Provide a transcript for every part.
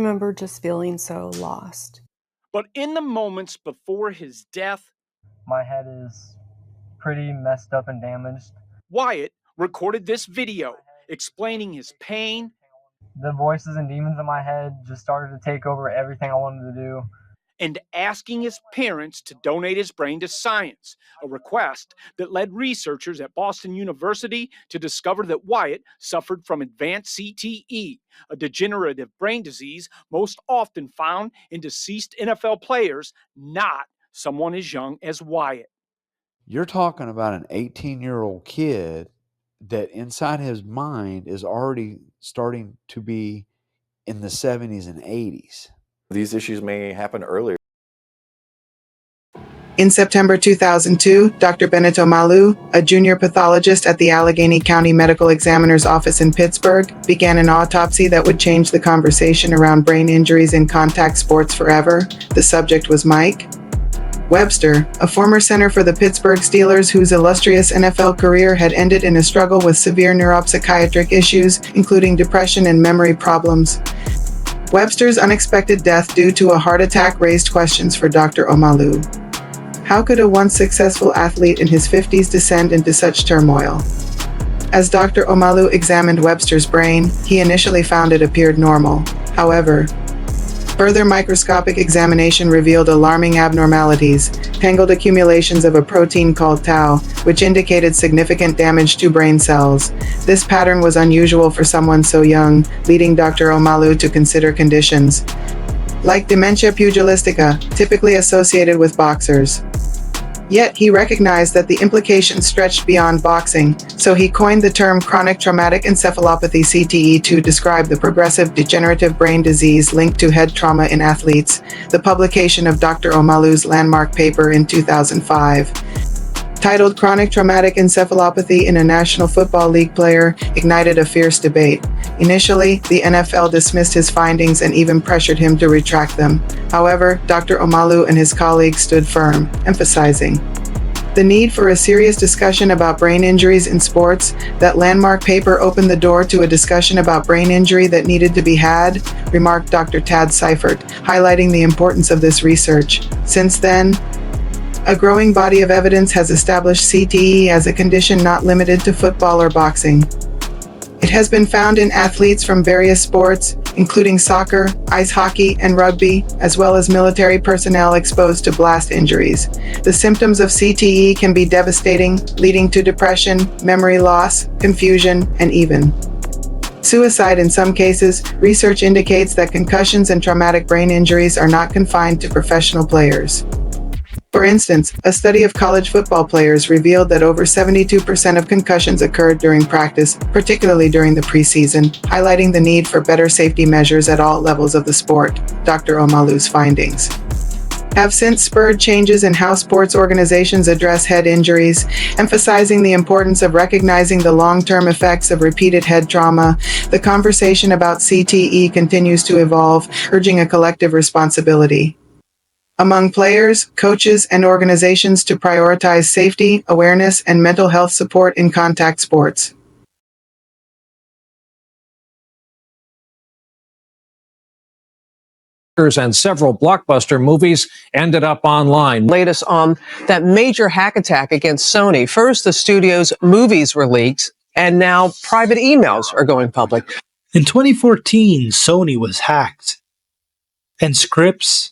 remember just feeling so lost. But in the moments before his death, my head is pretty messed up and damaged. Wyatt recorded this video explaining his pain. The voices and demons in my head just started to take over everything I wanted to do. And asking his parents to donate his brain to science, a request that led researchers at Boston University to discover that Wyatt suffered from advanced CTE, a degenerative brain disease most often found in deceased NFL players, not someone as young as Wyatt. You're talking about an 18-year-old kid that inside his mind is already starting to be in the 70s and 80s. These issues may happen earlier. In September 2002, Dr. Benito Malu, a junior pathologist at the Allegheny County Medical Examiner's Office in Pittsburgh, began an autopsy that would change the conversation around brain injuries in contact sports forever. The subject was Mike Webster, a former center for the Pittsburgh Steelers whose illustrious NFL career had ended in a struggle with severe neuropsychiatric issues, including depression and memory problems. Webster's unexpected death due to a heart attack raised questions for Dr. Omalu. How could a once successful athlete in his 50s descend into such turmoil? As Dr. Omalu examined Webster's brain, he initially found it appeared normal. However, further microscopic examination revealed alarming abnormalities, tangled accumulations of a protein called tau, which indicated significant damage to brain cells. This pattern was unusual for someone so young, leading Dr. Omalu to consider conditions like dementia pugilistica, typically associated with boxers. Yet he recognized that the implications stretched beyond boxing, so he coined the term chronic traumatic encephalopathy (CTE) to describe the progressive degenerative brain disease linked to head trauma in athletes. The publication of Dr. Omalu's landmark paper in 2005, titled Chronic Traumatic Encephalopathy in a National Football League Player, ignited a fierce debate. Initially, the NFL dismissed his findings and even pressured him to retract them. However, Dr. Omalu and his colleagues stood firm, emphasizing the need for a serious discussion about brain injuries in sports. That landmark paper opened the door to a discussion about brain injury that needed to be had, remarked Dr. Tad Seifert, highlighting the importance of this research. Since then, a growing body of evidence has established CTE as a condition not limited to football or boxing. It has been found in athletes from various sports, including soccer, ice hockey, and rugby, as well as military personnel exposed to blast injuries. The symptoms of CTE can be devastating, leading to depression, memory loss, confusion, and even suicide in some cases. Research indicates that concussions and traumatic brain injuries are not confined to professional players. For instance, a study of college football players revealed that over 72% of concussions occurred during practice, particularly during the preseason, highlighting the need for better safety measures at all levels of the sport. Dr. Omalu's findings have since spurred changes in how sports organizations address head injuries, emphasizing the importance of recognizing the long-term effects of repeated head trauma. The conversation about CTE continues to evolve, urging a collective responsibility among players, coaches, and organizations to prioritize safety, awareness, and mental health support in contact sports. And several blockbuster movies ended up online. Latest on that major hack attack against Sony. First, the studio's movies were leaked, and now private emails are going public. In 2014, Sony was hacked, and scripts,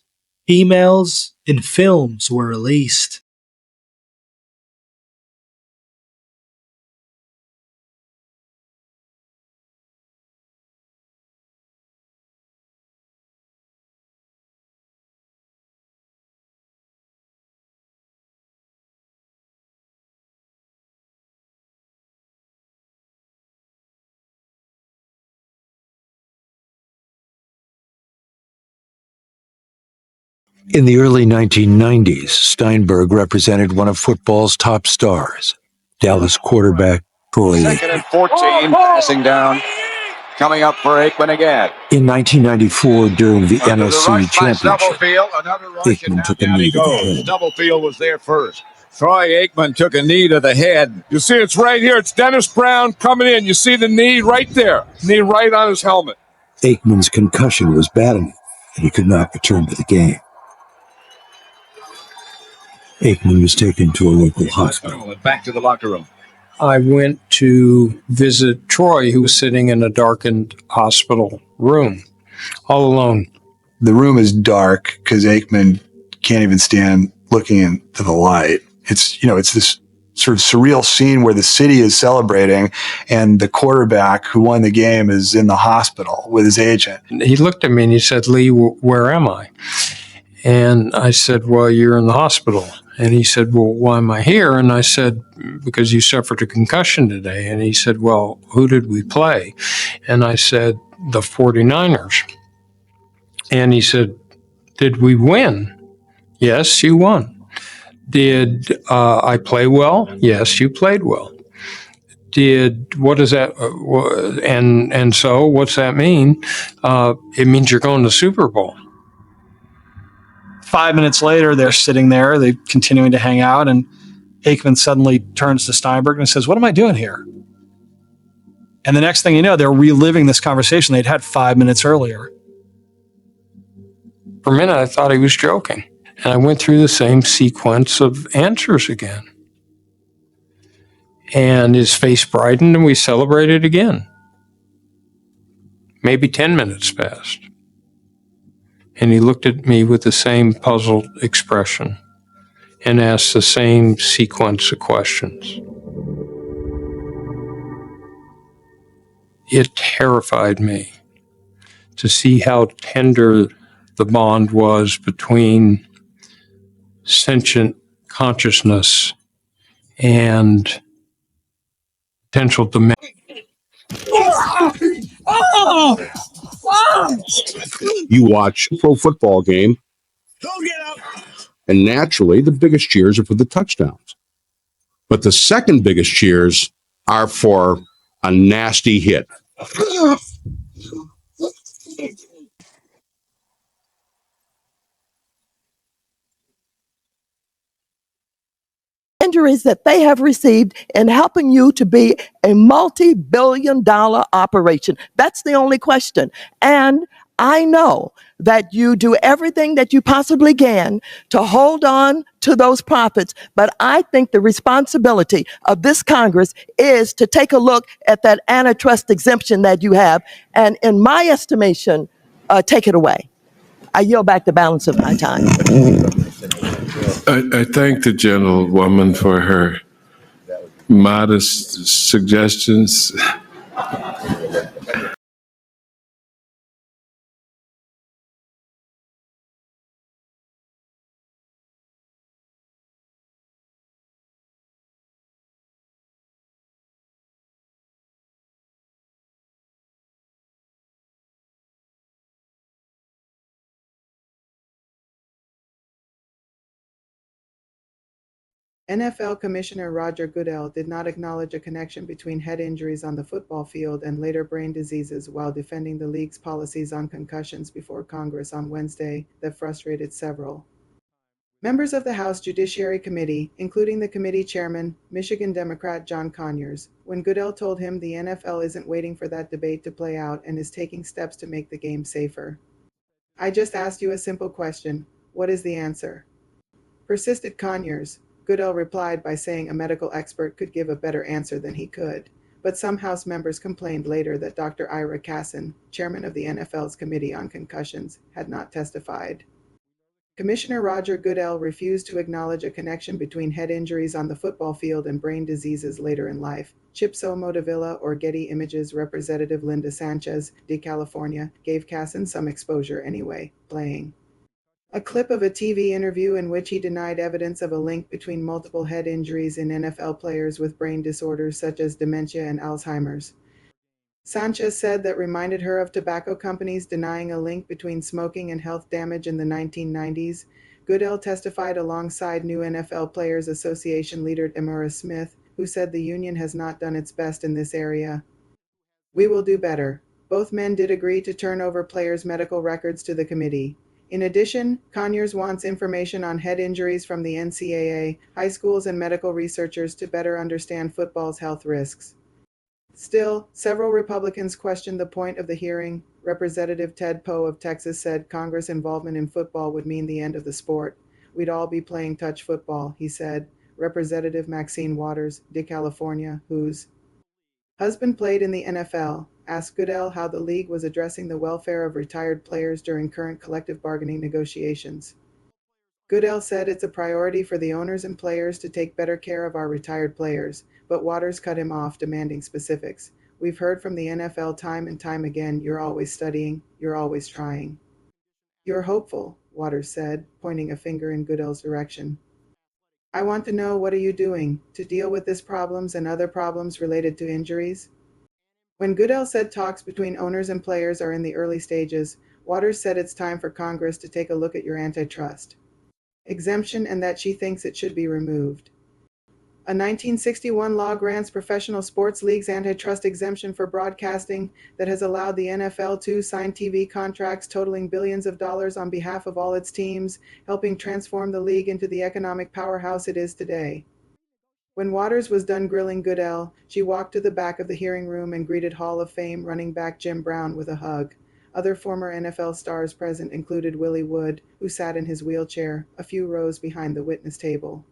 emails, and films were released. In the early 1990s, Steinberg represented one of football's top stars, Dallas quarterback Troy Aikman. Second and 14, passing down, coming up for Aikman again. In 1994, during the NFC Championship, Aikman took a knee to the head. Stubblefield was there first. Troy Aikman took a knee to the head. You see, it's right here. It's Dennis Brown coming in. You see the knee right there. Knee right on his helmet. Aikman's concussion was bad enough that he could not return to the game. Aikman was taken to a local hospital. Back to the locker room. I went to visit Troy, who was sitting in a darkened hospital room, all alone. The room is dark because Aikman can't even stand looking into the light. It's this sort of surreal scene where the city is celebrating and the quarterback who won the game is in the hospital with his agent. He looked at me and he said, "Lee, where am I?" And I said, "Well, you're in the hospital." And he said, "Well, why am I here?" And I said, "Because you suffered a concussion today." And he said, "Well, who did we play?" And I said, "The 49ers. And he said, "Did we win?" "Yes, you won." "Did I play well?" "Yes, you played well." What does that, and so what's that mean? It means you're going to the Super Bowl. 5 minutes later, they're sitting there, they're continuing to hang out, and Aikman suddenly turns to Steinberg and says, "What am I doing here?" And the next thing you know, they're reliving this conversation they'd had 5 minutes earlier. For a minute, I thought he was joking. And I went through the same sequence of answers again. And his face brightened and we celebrated again. Maybe 10 minutes passed. And he looked at me with the same puzzled expression and asked the same sequence of questions. It terrified me to see how tender the bond was between sentient consciousness and potential dementia. You watch a pro football game, and naturally, the biggest cheers are for the touchdowns. But the second biggest cheers are for a nasty hit. Injuries that they have received in helping you to be a multi-billion-dollar operation. That's the only question. And I know that you do everything that you possibly can to hold on to those profits, but I think the responsibility of this Congress is to take a look at that antitrust exemption that you have, and in my estimation, take it away. I yield back the balance of my time. I thank the gentlewoman for her modest suggestions. NFL Commissioner Roger Goodell did not acknowledge a connection between head injuries on the football field and later brain diseases while defending the league's policies on concussions before Congress on Wednesday that frustrated several. Members of the House Judiciary Committee, including the committee chairman, Michigan Democrat John Conyers, when Goodell told him the NFL isn't waiting for that debate to play out and is taking steps to make the game safer. "I just asked you a simple question. What is the answer?" persisted Conyers. Goodell replied by saying a medical expert could give a better answer than he could, but some House members complained later that Dr. Ira Kassan, chairman of the NFL's Committee on Concussions, had not testified. Commissioner Roger Goodell refused to acknowledge a connection between head injuries on the football field and brain diseases later in life. Chipso Motovilla or Getty Images representative Linda Sanchez, de California, gave Kassan some exposure anyway, playing a clip of a TV interview in which he denied evidence of a link between multiple head injuries in NFL players with brain disorders such as dementia and Alzheimer's. Sanchez said that reminded her of tobacco companies denying a link between smoking and health damage in the 1990s. Goodell testified alongside new NFL Players Association leader Emora Smith, who said the union has not done its best in this area. "We will do better." Both men did agree to turn over players' medical records to the committee. In addition, Conyers wants information on head injuries from the NCAA, high schools, and medical researchers to better understand football's health risks. Still, several Republicans questioned the point of the hearing. Representative Ted Poe of Texas said Congress involvement in football would mean the end of the sport. We'd all be playing touch football, he said. Representative Maxine Waters, de California, whose husband played in the NFL, asked Goodell how the league was addressing the welfare of retired players during current collective bargaining negotiations. Goodell said it's a priority for the owners and players to take better care of our retired players, but Waters cut him off, demanding specifics. We've heard from the NFL time and time again, you're always studying, you're always trying. You're hopeful, Waters said, pointing a finger in Goodell's direction. I want to know, what are you doing to deal with these problems and other problems related to injuries? When Goodell said talks between owners and players are in the early stages, Waters said it's time for Congress to take a look at your antitrust exemption and that she thinks it should be removed. A 1961 law grants professional sports leagues antitrust exemption for broadcasting that has allowed the NFL to sign TV contracts totaling billions of dollars on behalf of all its teams, helping transform the league into the economic powerhouse it is today. When Waters was done grilling Goodell, she walked to the back of the hearing room and greeted Hall of Fame running back Jim Brown with a hug. Other former NFL stars present included Willie Wood, who sat in his wheelchair, a few rows behind the witness table.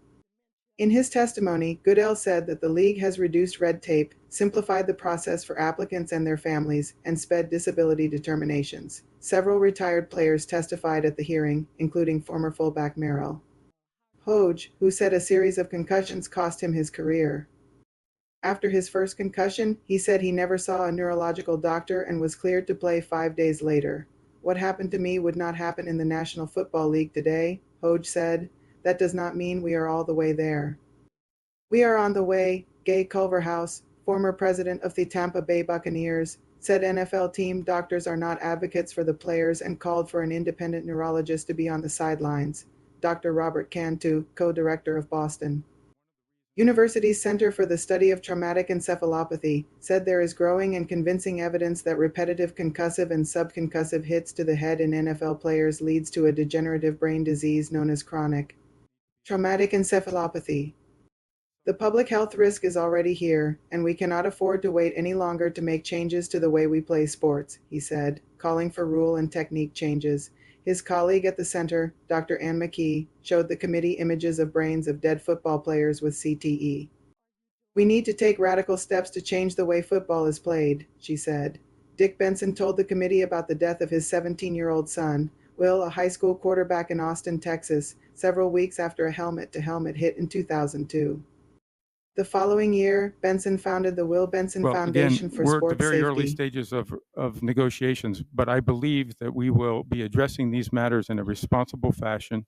In his testimony, Goodell said that the league has reduced red tape, simplified the process for applicants and their families, and sped disability determinations. Several retired players testified at the hearing, including former fullback Merrill Hoge, who said a series of concussions cost him his career. After his first concussion, he said he never saw a neurological doctor and was cleared to play 5 days later. What happened to me would not happen in the National Football League today, Hoge said. That does not mean we are all the way there. We are on the way, Gay Culverhouse, former president of the Tampa Bay Buccaneers, said NFL team doctors are not advocates for the players and called for an independent neurologist to be on the sidelines. Dr. Robert Cantu, co-director of Boston University's Center for the Study of Traumatic Encephalopathy, said there is growing and convincing evidence that repetitive concussive and subconcussive hits to the head in NFL players leads to a degenerative brain disease known as chronic traumatic encephalopathy. The public health risk is already here, and we cannot afford to wait any longer to make changes to the way we play sports, he said, calling for rule and technique changes. His colleague at the center, Dr. Ann McKee, showed the committee images of brains of dead football players with CTE. We need to take radical steps to change the way football is played, she said. Dick Benson told the committee about the death of his 17-year-old son, Will, a high school quarterback in Austin, Texas, several weeks after a helmet-to-helmet hit in 2002. The following year, Benson founded the Will Benson Foundation for we're Sports at the very Safety. early stages of negotiations, but I believe that we will be addressing these matters in a responsible fashion,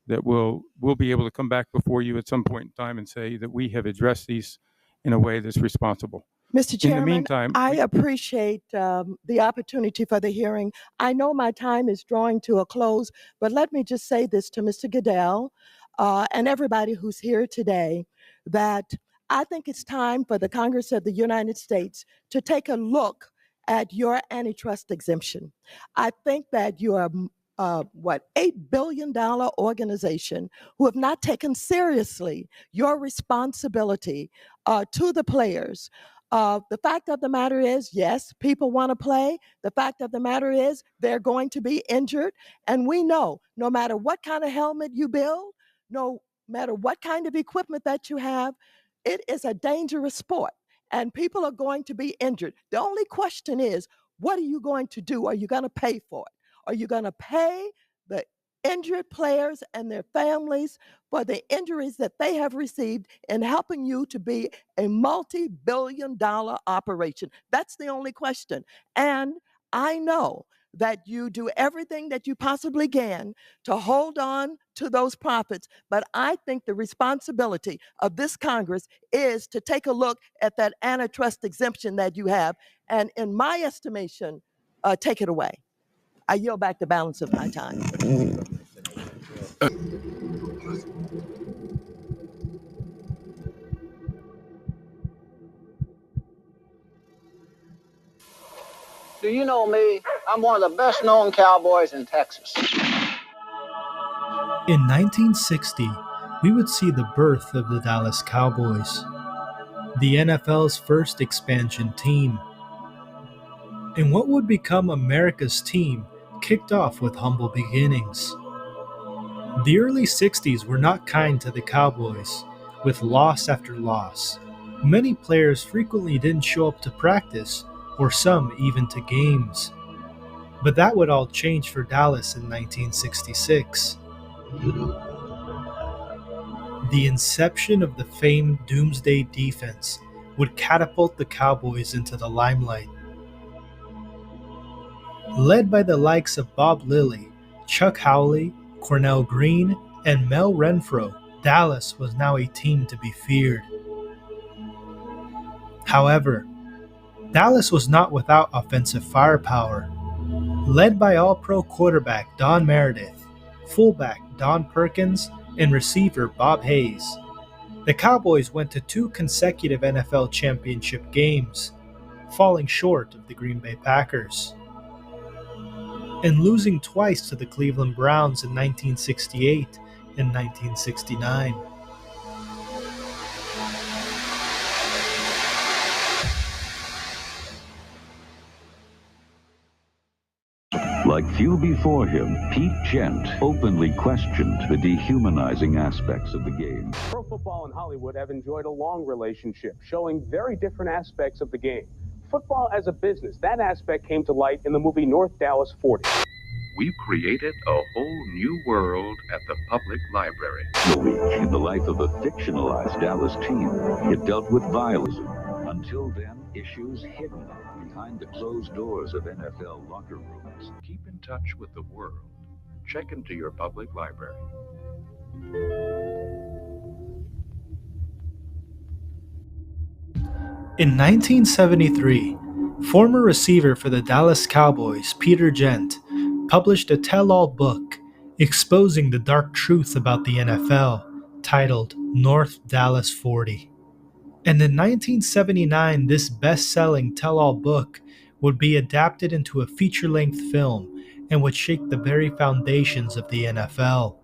that we'll be able to come back before you at some point in time and say that we have addressed these in a way that's responsible. Mr. Chairman, In the meantime, I appreciate the opportunity for the hearing. I know my time is drawing to a close, but let me just say this to Mr. Goodell and everybody who's here today, that I think it's time for the Congress of the United States to take a look at your antitrust exemption. I think that you are $8 billion organization who have not taken seriously your responsibility to the players. The fact of the matter is, yes, people want to play. The fact of the matter is, they're going to be injured. And we know no matter what kind of helmet you build, no matter what kind of equipment that you have, it is a dangerous sport and people are going to be injured. The only question is, what are you going to do? Are you going to pay for it? Are you going to pay the injured players and their families for the injuries that they have received in helping you to be a multi-billion-dollar operation? That's the only question. And I know that you do everything that you possibly can to hold on to those profits, but I think the responsibility of this Congress is to take a look at that antitrust exemption that you have, and in my estimation, take it away. I yield back the balance of my time. Do you know me? I'm one of the best known cowboys in Texas. In 1960, we would see the birth of the Dallas Cowboys, the NFL's first expansion team. and what would become America's team kicked off with humble beginnings. The early 60s were not kind to the Cowboys, with loss after loss. Many players frequently didn't show up to practice, or some even to games. But that would all change for Dallas in 1966. The inception of the famed Doomsday Defense would catapult the Cowboys into the limelight. Led by the likes of Bob Lilly, Chuck Howley, Cornell Green, and Mel Renfro, Dallas was now a team to be feared. However, Dallas was not without offensive firepower. Led by All-Pro quarterback Don Meredith, fullback Don Perkins, and receiver Bob Hayes, the Cowboys went to 2 consecutive NFL championship games, falling short of the Green Bay Packers, and losing twice to the Cleveland Browns in 1968 and 1969. Like few before him, Pete Gent openly questioned the dehumanizing aspects of the game. Pro football and Hollywood have enjoyed a long relationship, showing very different aspects of the game. Football as a business, that aspect came to light in the movie North Dallas 40. We've created a whole new world at the public library. The week in the life of a fictionalized Dallas team, it dealt with violence. Until then, issues hidden behind the closed doors of NFL locker rooms. Keep in touch with the world. Check into your public library. In 1973, former receiver for the Dallas Cowboys, Peter Gent, published a tell-all book exposing the dark truth about the NFL, titled North Dallas 40. And in 1979, this best-selling tell-all book would be adapted into a feature-length film and would shake the very foundations of the NFL.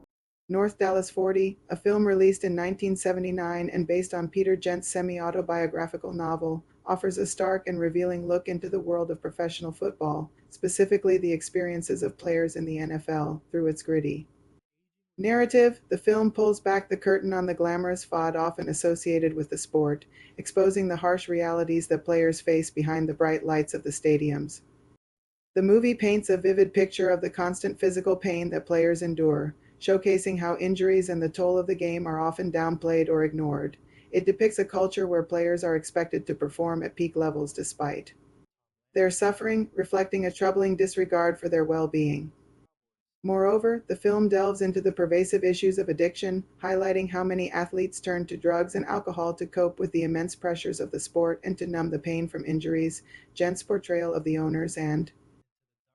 North Dallas 40, a film released in 1979 and based on Peter Gent's semi-autobiographical novel, offers a stark and revealing look into the world of professional football, specifically the experiences of players in the NFL, through its gritty narrative. The film pulls back the curtain on the glamorous fad often associated with the sport, exposing the harsh realities that players face behind the bright lights of the stadiums. The movie paints a vivid picture of the constant physical pain that players endure, showcasing how injuries and the toll of the game are often downplayed or ignored. It depicts a culture where players are expected to perform at peak levels despite their suffering, reflecting a troubling disregard for their well-being. Moreover, the film delves into the pervasive issues of addiction, highlighting how many athletes turn to drugs and alcohol to cope with the immense pressures of the sport and to numb the pain from injuries. Gent's portrayal of the owners and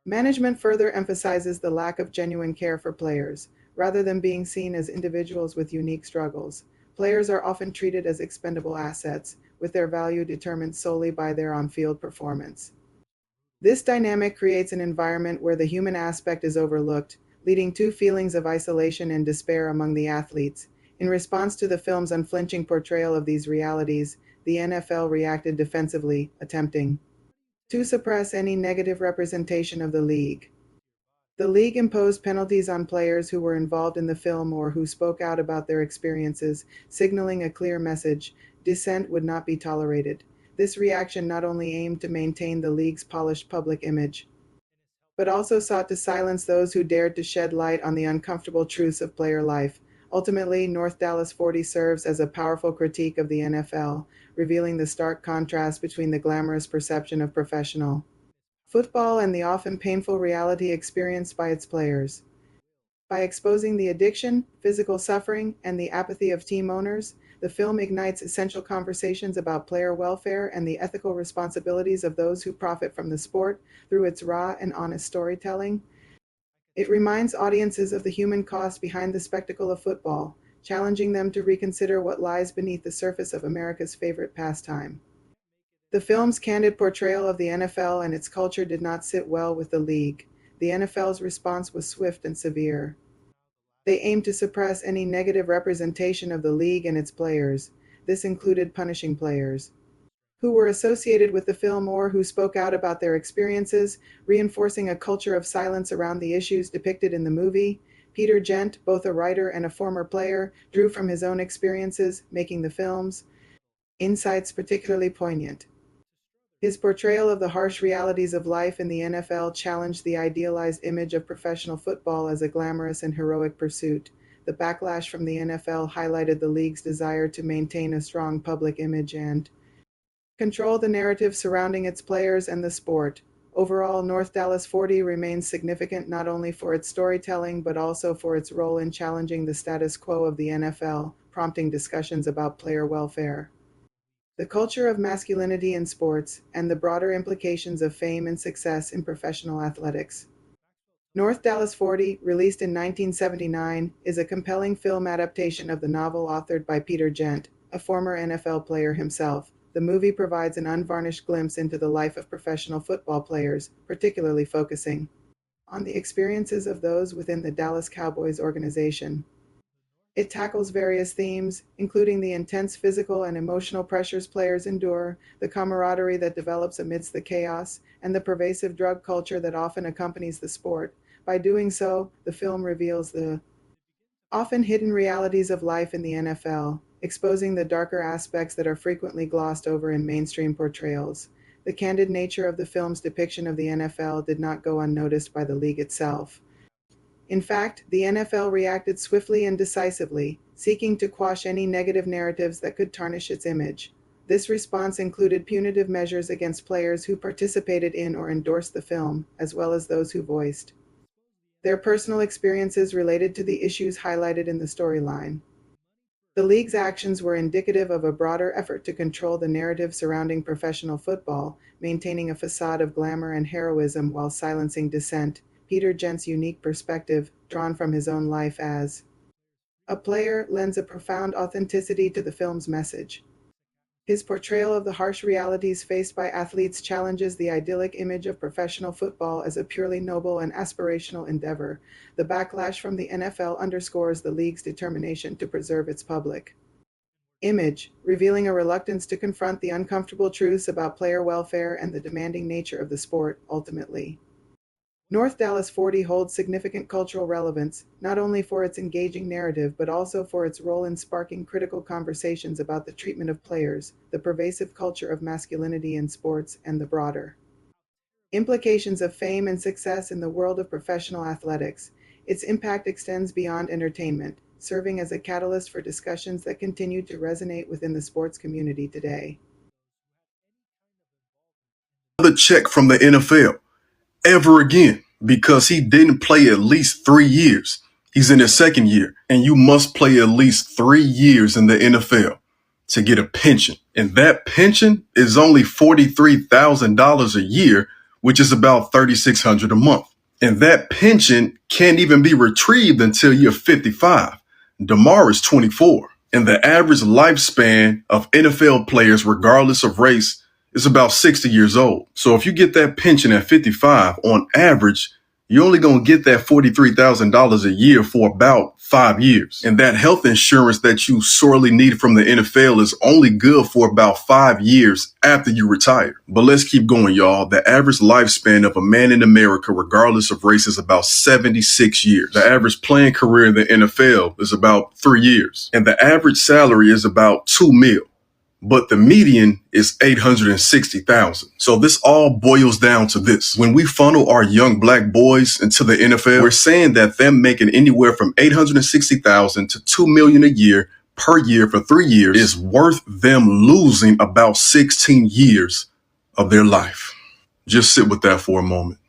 management further emphasizes the lack of genuine care for players. Rather than being seen as individuals with unique struggles, players are often treated as expendable assets, with their value determined solely by their on-field performance. This dynamic creates an environment where the human aspect is overlooked, leading to feelings of isolation and despair among the athletes. In response to the film's unflinching portrayal of these realities, the NFL reacted defensively, attempting to suppress any negative representation of the league. The league imposed penalties on players who were involved in the film or who spoke out about their experiences, signaling a clear message: dissent would not be tolerated. This reaction not only aimed to maintain the league's polished public image, but also sought to silence those who dared to shed light on the uncomfortable truths of player life. Ultimately, North Dallas 40 serves as a powerful critique of the NFL, revealing the stark contrast between the glamorous perception of professional football and the often painful reality experienced by its players. By exposing the addiction, physical suffering, and the apathy of team owners, the film ignites essential conversations about player welfare and the ethical responsibilities of those who profit from the sport. Through its raw and honest storytelling, it reminds audiences of the human cost behind the spectacle of football, challenging them to reconsider what lies beneath the surface of America's favorite pastime. The film's candid portrayal of the NFL and its culture did not sit well with the league. The NFL's response was swift and severe. They aimed to suppress any negative representation of the league and its players. This included punishing players who were associated with the film or who spoke out about their experiences, reinforcing a culture of silence around the issues depicted in the movie. Peter Gent, both a writer and a former player, drew from his own experiences making the film's insights particularly poignant. His portrayal of the harsh realities of life in the NFL challenged the idealized image of professional football as a glamorous and heroic pursuit. The backlash from the NFL highlighted the league's desire to maintain a strong public image and control the narrative surrounding its players and the sport. Overall, North Dallas 40 remains significant not only for its storytelling but also for its role in challenging the status quo of the NFL, prompting discussions about player welfare, the culture of masculinity in sports, and the broader implications of fame and success in professional athletics. North Dallas 40, released in 1979, is a compelling film adaptation of the novel authored by Peter Gent, a former NFL player himself. The movie provides an unvarnished glimpse into the life of professional football players, particularly focusing on the experiences of those within the Dallas Cowboys organization. It tackles various themes, including the intense physical and emotional pressures players endure, the camaraderie that develops amidst the chaos, and the pervasive drug culture that often accompanies the sport. By doing so, the film reveals the often hidden realities of life in the NFL, exposing the darker aspects that are frequently glossed over in mainstream portrayals. The candid nature of the film's depiction of the NFL did not go unnoticed by the league itself. In fact, the NFL reacted swiftly and decisively, seeking to quash any negative narratives that could tarnish its image. This response included punitive measures against players who participated in or endorsed the film, as well as those who voiced their personal experiences related to the issues highlighted in the storyline. The league's actions were indicative of a broader effort to control the narrative surrounding professional football, maintaining a facade of glamour and heroism while silencing dissent. Peter Gent's unique perspective, drawn from his own life as a player, lends a profound authenticity to the film's message. His portrayal of the harsh realities faced by athletes challenges the idyllic image of professional football as a purely noble and aspirational endeavor. The backlash from the NFL underscores the league's determination to preserve its public image, revealing a reluctance to confront the uncomfortable truths about player welfare and the demanding nature of the sport. Ultimately, North Dallas 40 holds significant cultural relevance, not only for its engaging narrative but also for its role in sparking critical conversations about the treatment of players, the pervasive culture of masculinity in sports, and the broader implications of fame and success in the world of professional athletics. Its impact extends beyond entertainment, serving as a catalyst for discussions that continue to resonate within the sports community today. Another check from the NFL ever again because he didn't play at least 3 years. He's in his second year, and you must play at least 3 years in the NFL to get a pension. And that pension is only $43,000 a year, which is about $3,600 a month. And that pension can't even be retrieved until you're 55. DeMar is 24. And the average lifespan of NFL players, regardless of race, is about 60 years old. So if you get that pension at 55, on average, you're only going to get that $43,000 a year for about 5 years. And that health insurance that you sorely need from the NFL is only good for about 5 years after you retire. But let's keep going, y'all. The average lifespan of a man in America, regardless of race, is about 76 years. The average playing career in the NFL is about 3 years. And the average salary is about $2 million. But the median is $860,000. So this all boils down to this. When we funnel our young black boys into the NFL, we're saying that them making anywhere from $860,000 to $2 million a year per year for 3 years is worth them losing about 16 years of their life. Just sit with that for a moment.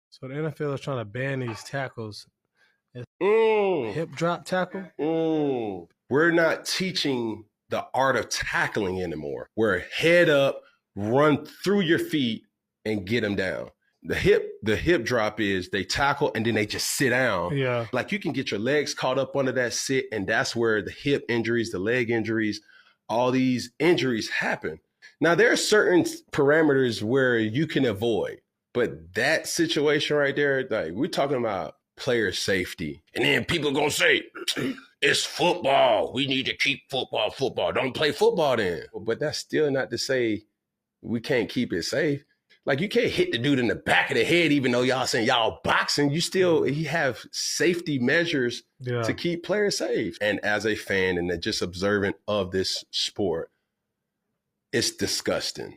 So the NFL is trying to ban these tackles. Hip drop tackle? We're not teaching the art of tackling anymore. We're head up, run through your feet, and get them down. The hip drop is they tackle and then they just sit down. Yeah. Like you can get your legs caught up under that sit, and that's where the hip injuries, the leg injuries, all these injuries happen. Now, there are certain parameters where you can avoid, but that situation right there, like we're talking about player safety. And then people are going to say, it's football. We need to keep football. Don't play football then. But that's still not to say we can't keep it safe. Like, you can't hit the dude in the back of the head, even though y'all saying y'all boxing. You have safety measures to keep players safe. And as a fan and just observant of this sport, it's disgusting.